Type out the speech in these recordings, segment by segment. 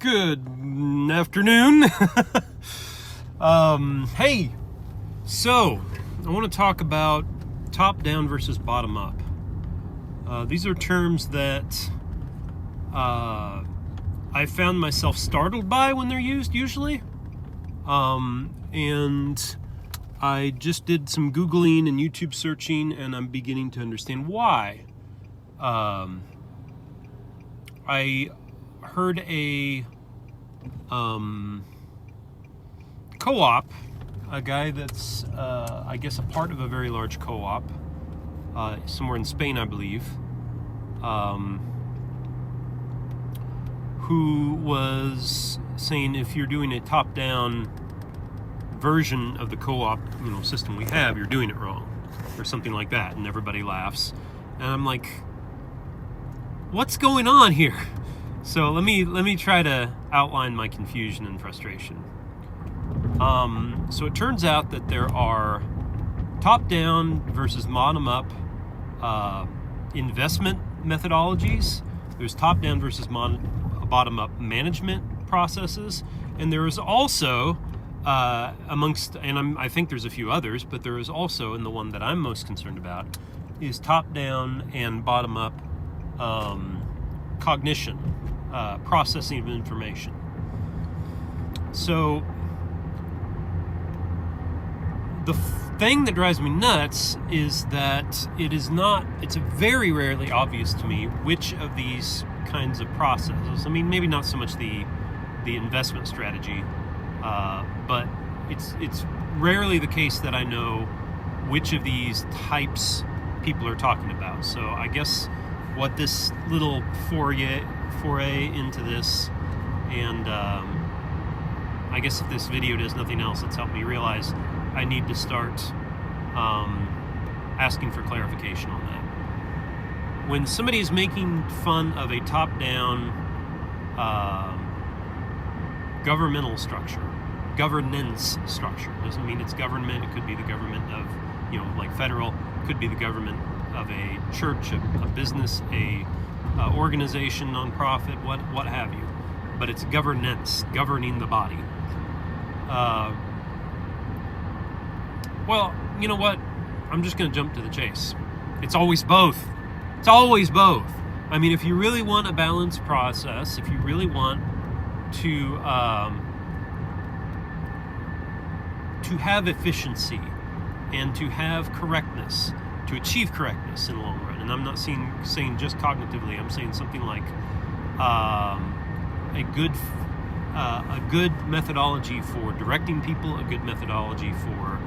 Good afternoon. Hey, so I want to talk about top-down versus bottom-up. These are terms that I found myself startled by when they're used, usually. And I just did some Googling and YouTube searching, and I'm beginning to understand why. I heard a co-op, a guy that's, I guess, a part of a very large co-op, somewhere in Spain, I believe, who was saying if you're doing a top-down version of the co-op, system we have, you're doing it wrong, or something like that, and everybody laughs. And I'm like, what's going on here? So let me try to outline my confusion and frustration. So it turns out that there are top-down versus bottom-up investment methodologies. There's top-down versus bottom-up management processes, and there is also I think there's a few others, but there is also, and the one that I'm most concerned about, is top-down and bottom-up cognition, processing of information. So the thing that drives me nuts is that it's very rarely obvious to me which of these kinds of processes, maybe not so much the investment strategy, but it's rarely the case that I know which of these types people are talking about. So I guess what this little foray into this, and I guess if this video does nothing else, it's helped me realize I need to start asking for clarification on that. When somebody is making fun of a top-down governmental structure, governance structure, doesn't mean it's government. It could be the government of, like federal, it could be the government of a church, a business, a organization, nonprofit, what have you. But it's governance, governing the body. Well, you know what? I'm just going to jump to the chase. It's always both. It's always both. If you really want a balanced process, if you really want to have efficiency and to have correctness, to achieve correctness in the long run, and I'm not saying just cognitively, I'm saying something like a good methodology for directing people, a good methodology for,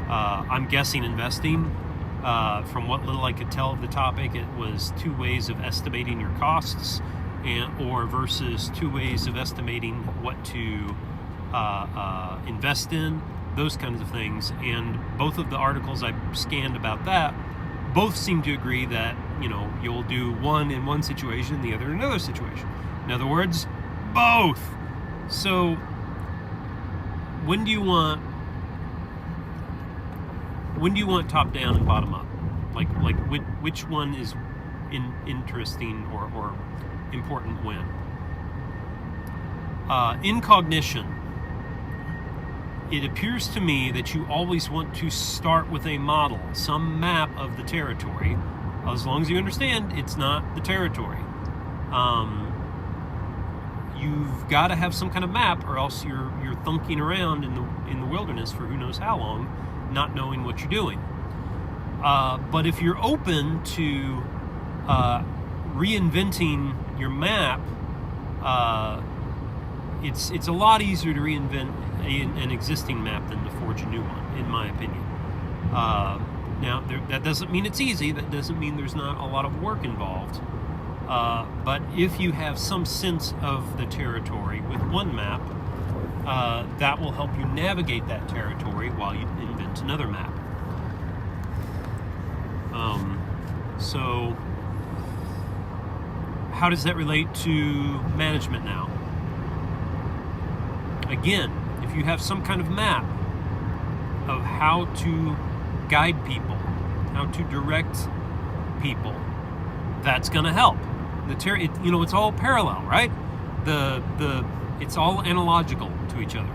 I'm guessing, investing. From what little I could tell of the topic, it was 2 ways of estimating your costs, or versus 2 ways of estimating what to invest in, those kinds of things. And both of the articles I scanned about that both seem to agree that, you'll do one in one situation, the other in another situation. In other words, both. So when do you want top down and bottom up? Like which one is interesting or important when? In cognition, it appears to me that you always want to start with a model, some map of the territory, as long as you understand it's not the territory. You've got to have some kind of map, or else you're thunking around in the wilderness for who knows how long, not knowing what you're doing. But if you're open to reinventing your map, it's a lot easier to reinvent an existing map than to forge a new one, in my opinion. Now, that doesn't mean it's easy. That doesn't mean there's not a lot of work involved. But if you have some sense of the territory with one map, that will help you navigate that territory while you invent another map. So how does that relate to management now? Again, if you have some kind of map of how to guide people, how to direct people, that's going to help. It's all parallel, right? It's all analogical to each other.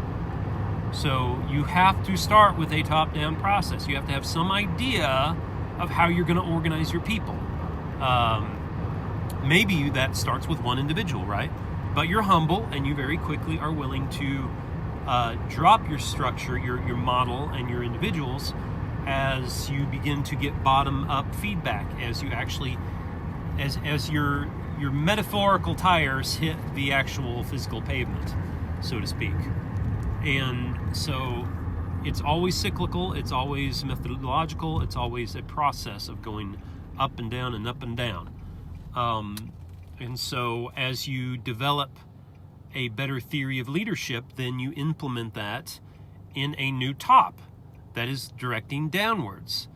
So you have to start with a top-down process. You have to have some idea of how you're going to organize your people. Maybe that starts with one individual, right? But you're humble, and you very quickly are willing to drop your structure, your model, and your individuals as you begin to get bottom-up feedback, as you actually, as your metaphorical tires hit the actual physical pavement, so to speak. And so it's always cyclical, it's always methodological, it's always a process of going up and down and up and down. And so as you develop a better theory of leadership, then you implement that in a new top that is directing downwards.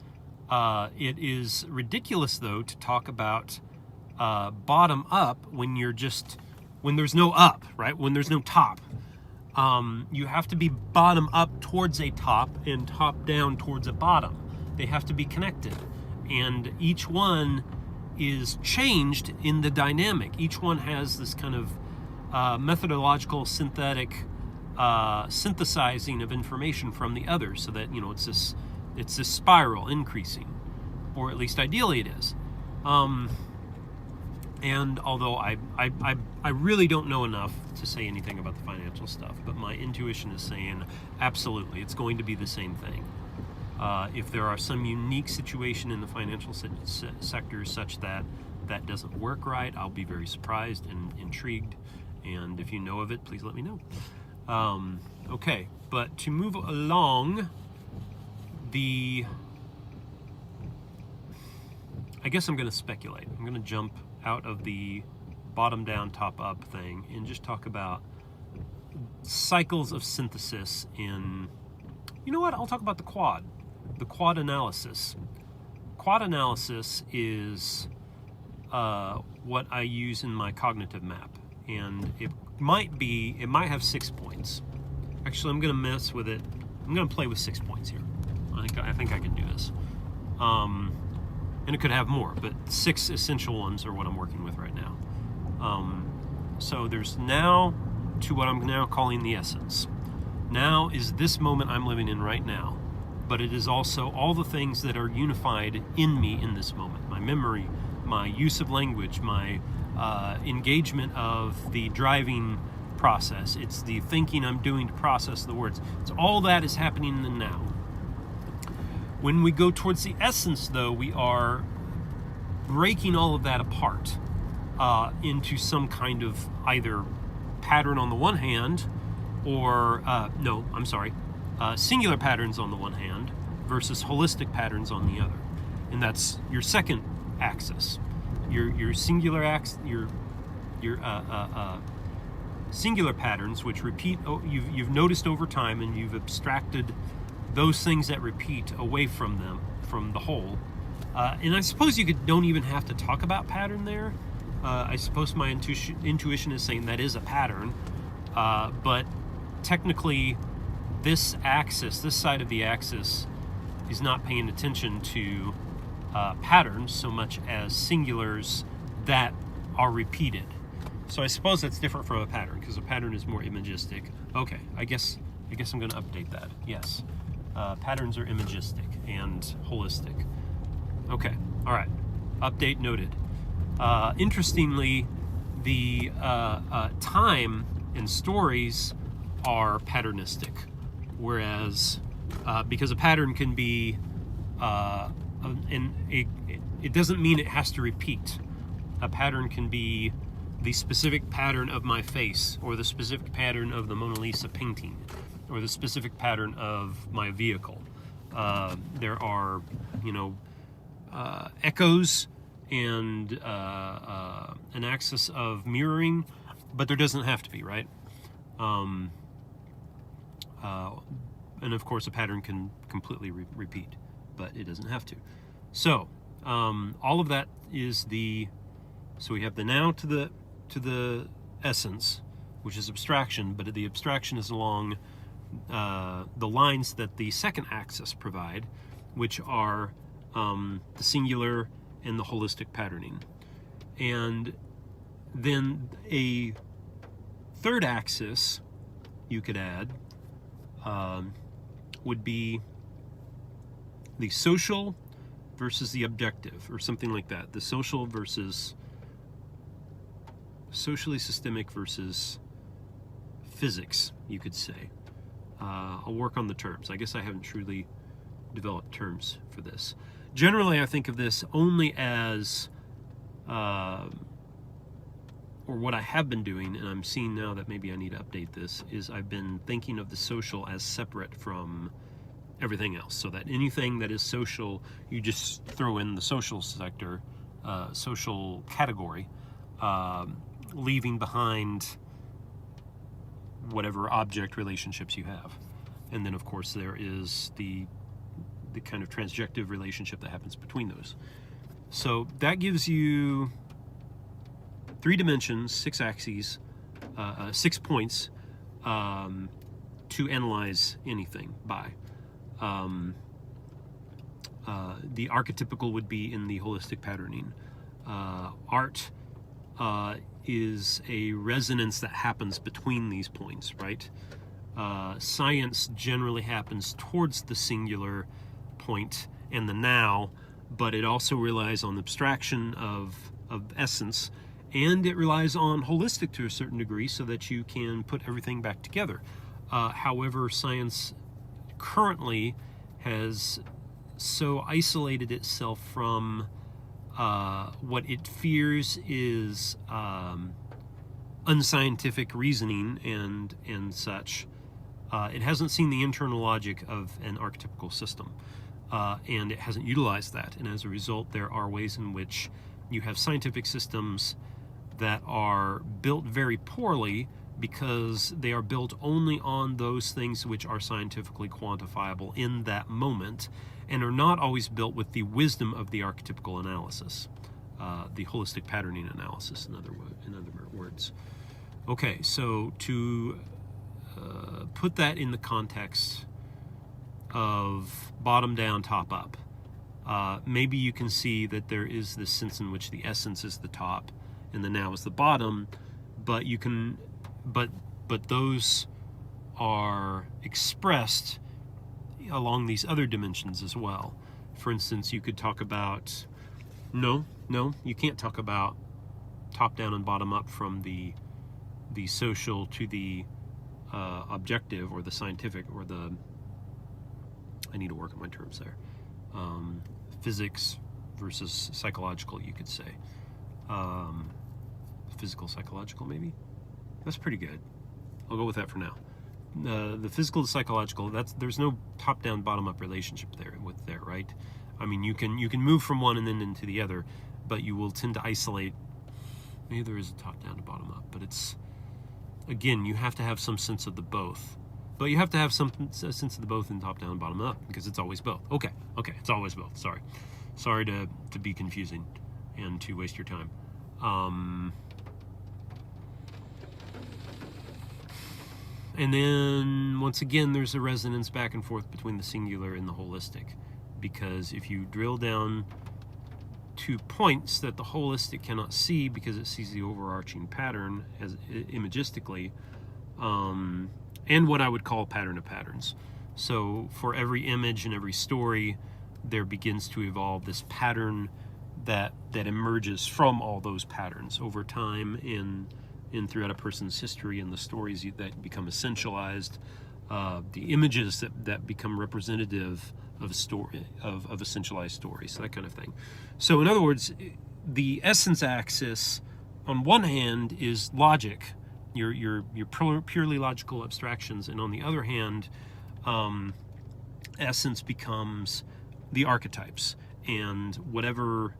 It is ridiculous, though, to talk about bottom up when there's no up, right? When there's no top. You have to be bottom up towards a top and top down towards a bottom. They have to be connected. And each one is changed in the dynamic. Each one has this kind of methodological synthetic synthesizing of information from the other, so that it's this spiral increasing, or at least ideally it is. And although I really don't know enough to say anything about the financial stuff, but my intuition is saying absolutely it's going to be the same thing. If there are some unique situation in the financial sector such that doesn't work right, I'll be very surprised and intrigued. And if you know of it, please let me know. Okay, but to move along, I guess I'm going to speculate. I'm going to jump out of the bottom down, top up thing and just talk about cycles of synthesis in, I'll talk about the quad analysis. Quad analysis is what I use in my cognitive map, and it might have 6 points. Actually, I'm going to mess with it. I'm going to play with 6 points here. I think I can do this. And it could have more, but 6 essential ones are what I'm working with right now. So there's now to what I'm now calling the essence. Now is this moment I'm living in right now, but it is also all the things that are unified in me in this moment. My memory, my use of language, my engagement of the driving process. It's the thinking I'm doing to process the words. It's all that is happening in the now. When we go towards the essence, though, we are breaking all of that apart into some kind of either pattern on the one hand, or singular patterns on the one hand versus holistic patterns on the other. And that's your second axis. Your singular singular patterns, which repeat. You've noticed over time, and you've abstracted those things that repeat away from them, from the whole. And I suppose you don't even have to talk about pattern there. I suppose my intuition is saying that is a pattern, but technically this side of the axis is not paying attention to patterns so much as singulars that are repeated. So I suppose that's different from a pattern, because a pattern is more imagistic. Okay, I guess I'm going to update that. Yes, patterns are imagistic and holistic. Okay, all right. Update noted. Interestingly, the time and stories are patternistic, whereas because a pattern can be, it doesn't mean it has to repeat. A pattern can be the specific pattern of my face, or the specific pattern of the Mona Lisa painting, or the specific pattern of my vehicle. There are, echoes and an axis of mirroring, but there doesn't have to be, right? And of course, a pattern can completely repeat, but it doesn't have to. So all of that is so we have the now to the essence, which is abstraction, but the abstraction is along the lines that the second axis provide, which are the singular and the holistic patterning. And then a third axis you could add would be the social versus the objective, or something like that. The social versus socially systemic versus physics, you could say. I'll work on the terms. I guess I haven't truly developed terms for this. Generally, I think of this only as, or what I have been doing, and I'm seeing now that maybe I need to update this, is I've been thinking of the social as separate from everything else. So that anything that is social, you just throw in the social sector, social category, leaving behind whatever object relationships you have. And then, of course, there is the kind of transjective relationship that happens between those. So that gives you 3 dimensions, 6 axes, 6 points to analyze anything by. The archetypical would be in the holistic patterning. Art is a resonance that happens between these points, right? Science generally happens towards the singular point and the now, but it also relies on abstraction of essence, and it relies on holistic to a certain degree so that you can put everything back together. However, science currently has so isolated itself from what it fears is unscientific reasoning and such. It hasn't seen the internal logic of an archetypical system, and it hasn't utilized that. And as a result, there are ways in which you have scientific systems that are built very poorly because they are built only on those things which are scientifically quantifiable in that moment, and are not always built with the wisdom of the archetypical analysis, the holistic patterning analysis, in other words. Okay, so to put that in the context of bottom down, top up, maybe you can see that there is this sense in which the essence is the top and the now is the bottom, but you can, but those are expressed along these other dimensions as well. For instance, you could talk about, no, you can't talk about top down and bottom up from the social to the objective, or the scientific, or the, I need to work on my terms there, physics versus psychological, you could say. Physical, psychological, maybe? That's pretty good. I'll go with that for now. The physical to psychological, there's no top-down, bottom-up relationship there, right? I mean, you can move from one and then into the other, but you will tend to isolate. Maybe there is a top-down to bottom-up, but it's, again, you have to have some sense of the both. But you have to have some sense of the both in top-down and bottom-up, because it's always both. Okay, it's always both. Sorry to be confusing and to waste your time. And then, once again, there's a resonance back and forth between the singular and the holistic. Because if you drill down to points that the holistic cannot see because it sees the overarching pattern as imagistically, and what I would call pattern of patterns. So for every image and every story, there begins to evolve this pattern that emerges from all those patterns over time in throughout a person's history, and the stories that become essentialized, the images that become representative of a story, of essentialized stories, that kind of thing. So in other words, the essence axis on one hand is logic, your purely logical abstractions, and on the other hand, essence becomes the archetypes, and whatever.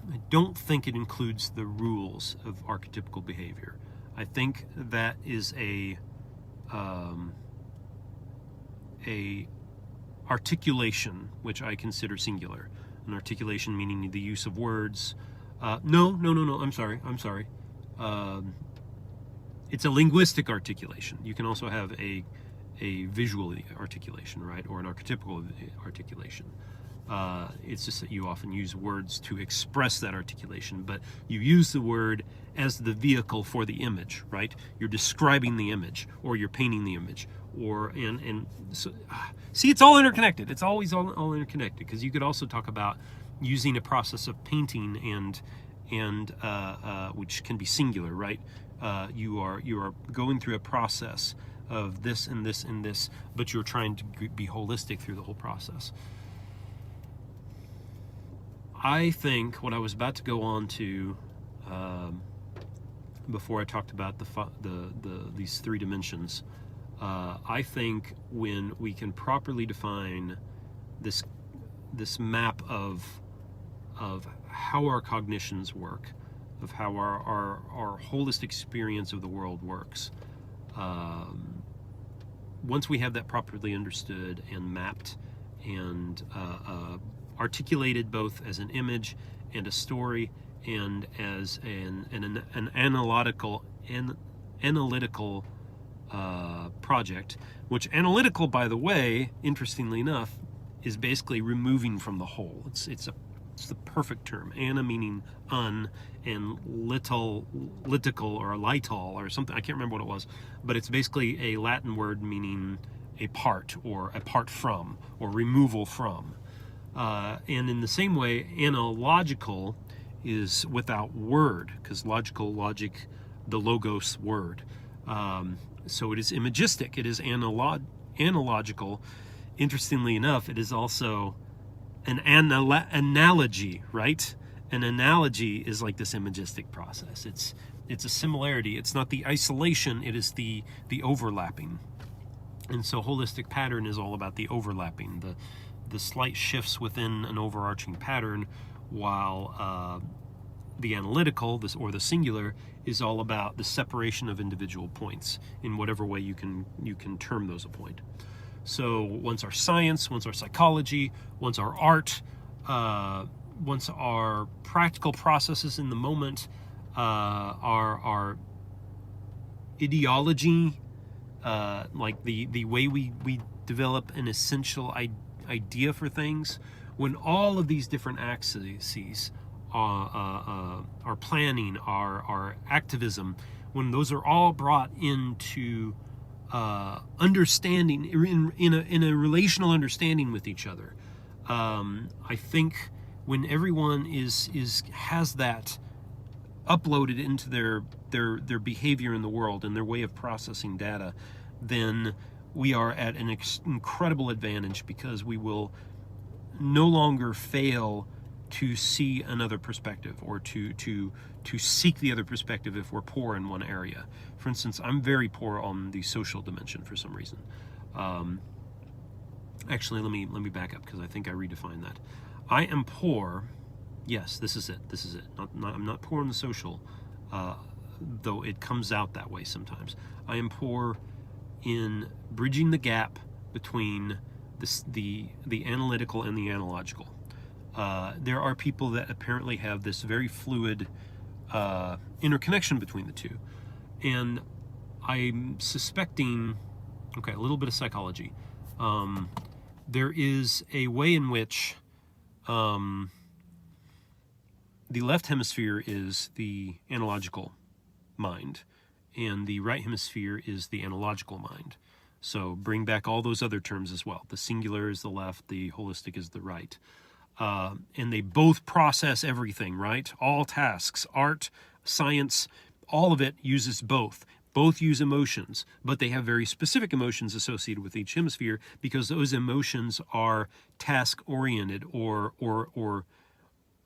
I don't think it includes the rules of archetypical behavior. I think that is a articulation, which I consider singular. An articulation meaning the use of words. No, I'm sorry. It's a linguistic articulation. You can also have a visual articulation, right, or an archetypical articulation. It's just that you often use words to express that articulation, but you use the word as the vehicle for the image, right? You're describing the image, or you're painting the image, or and so see, it's all interconnected. It's always all interconnected, because you could also talk about using a process of painting and which can be singular, right? You are going through a process of this and this and this, but you're trying to be holistic through the whole process. I think what I was about to go on to before I talked about these three dimensions, I think when we can properly define this map of how our cognitions work, of how our holistic experience of the world works, once we have that properly understood and mapped and articulated both as an image and a story and as an analytical project, which analytical, by the way, interestingly enough, is basically removing from the whole. It's the perfect term. Ana meaning un, and litical or lital or something. I can't remember what it was, but it's basically a Latin word meaning a part or apart from or removal from. And in the same way, analogical is without word, because logic, the logos word. So it is imagistic. It is analogical. Interestingly enough, it is also an analogy, right? An analogy is like this imagistic process. It's a similarity. It's not the isolation. It is the overlapping. And so holistic pattern is all about the overlapping, the slight shifts within an overarching pattern, while the analytical, or the singular, is all about the separation of individual points in whatever way you can term those a point. So once our science, once our psychology, once our art, once our practical processes in the moment, our ideology, like the way we develop an essential idea for things, when all of these different axes, our planning, our activism, when those are all brought into understanding in a relational understanding with each other, I think when everyone has that uploaded into their behavior in the world and their way of processing data, then we are at an incredible advantage, because we will no longer fail to see another perspective, or to seek the other perspective if we're poor in one area. For instance, I'm very poor on the social dimension for some reason. Actually, let me back up, because I think I redefined that. I am poor. Yes, this is it. I'm not poor in the social, though it comes out that way sometimes. I am poor in bridging the gap between the analytical and the analogical. There are people that apparently have this very fluid interconnection between the two, and I'm suspecting, okay, a little bit of psychology. There is a way in which the left hemisphere is the analogical mind, and the right hemisphere is the analogical mind. So bring back all those other terms as well. The singular is the left, the holistic is the right. And they both process everything, right? All tasks, art, science, all of it uses both. Both use emotions, but they have very specific emotions associated with each hemisphere, because those emotions are task-oriented, or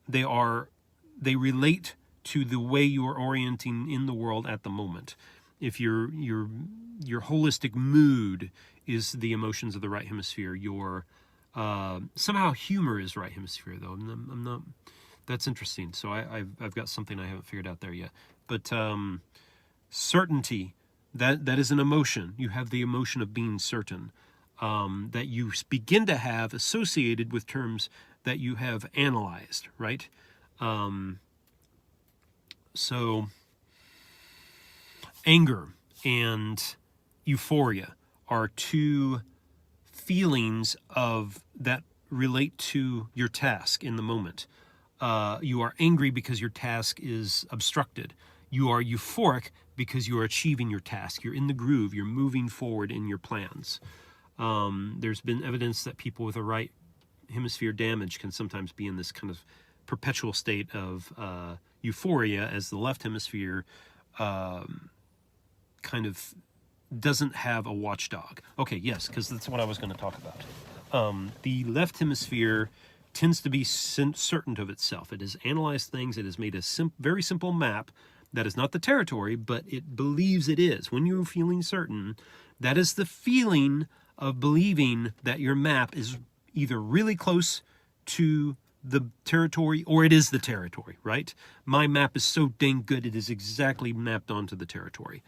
they relate to the way you are orienting in the world at the moment. If your holistic mood is the emotions of the right hemisphere, your somehow humor is right hemisphere, though. I'm not. That's interesting. So I've got something I haven't figured out there yet. But certainty, that is an emotion. You have the emotion of being certain, that you begin to have associated with terms that you have analyzed, right? So anger and euphoria are two feelings of that relate to your task in the moment. You are angry because your task is obstructed. You are euphoric because you are achieving your task. You're in the groove. You're moving forward in your plans. There's been evidence that people with a right hemisphere damage can sometimes be in this kind of perpetual state of euphoria, as the left hemisphere kind of doesn't have a watchdog. Okay, yes, because that's what I was going to talk about. The left hemisphere tends to be certain of itself. It has analyzed things. It has made a very simple map that is not the territory, but it believes it is. When you're feeling certain, that is the feeling of believing that your map is either really close to the territory or it is the territory, right? My map is so dang good, it is exactly mapped onto the territory.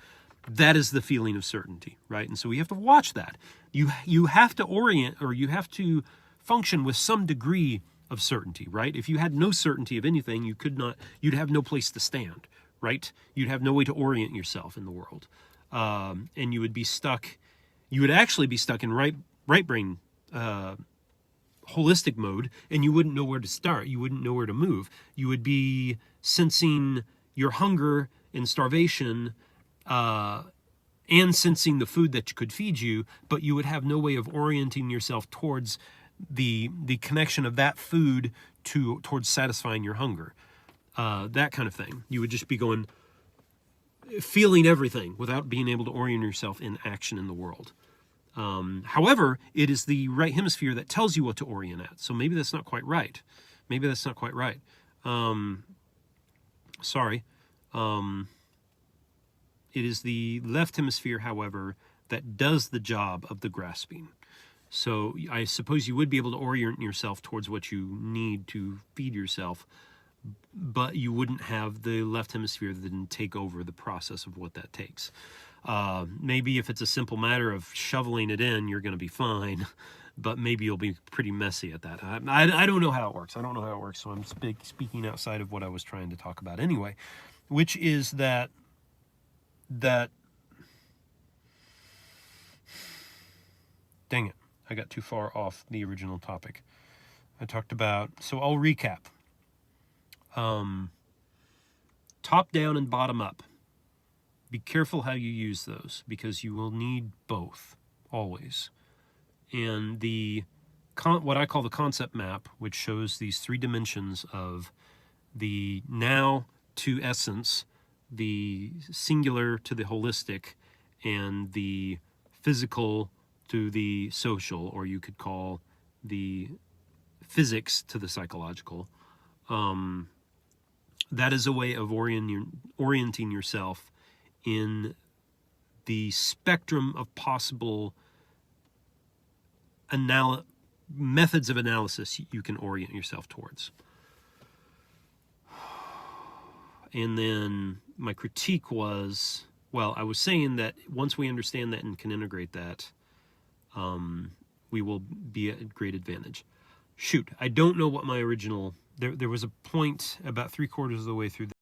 That is the feeling of certainty, right? And so we have to watch that. You have to orient, or you have to function with some degree of certainty, right? If you had no certainty of anything, you'd have no place to stand, right? You'd have no way to orient yourself in the world. And you would be stuck, you would actually be stuck in right brain holistic mode, and you wouldn't know where to start. You wouldn't know where to move. You would be sensing your hunger and starvation, and sensing the food that could feed you, but you would have no way of orienting yourself towards the connection of that food towards satisfying your hunger. That kind of thing. You would just be feeling everything without being able to orient yourself in action in the world. However, it is the right hemisphere that tells you what to orient at. So maybe that's not quite right. Maybe that's not quite right. Sorry. It is the left hemisphere, however, that does the job of the grasping. So I suppose you would be able to orient yourself towards what you need to feed yourself, but you wouldn't have the left hemisphere that didn't take over the process of what that takes. Maybe if it's a simple matter of shoveling it in, you're going to be fine, but maybe you'll be pretty messy at that. I don't know how it works. I don't know how it works, so I'm speaking outside of what I was trying to talk about anyway, which is that dang it, I got too far off the original topic. I talked about, so I'll recap. Top down and bottom up. Be careful how you use those, because you will need both, always. And what I call the concept map, which shows these three dimensions of the now to essence, the singular to the holistic, and the physical to the social, or you could call the physics to the psychological. That is a way of orienting yourself in the spectrum of possible methods of analysis you can orient yourself towards. And then my critique was, well, I was saying that once we understand that and can integrate that, we will be at great advantage. Shoot, I don't know what my original... There was a point about 3/4 of the way through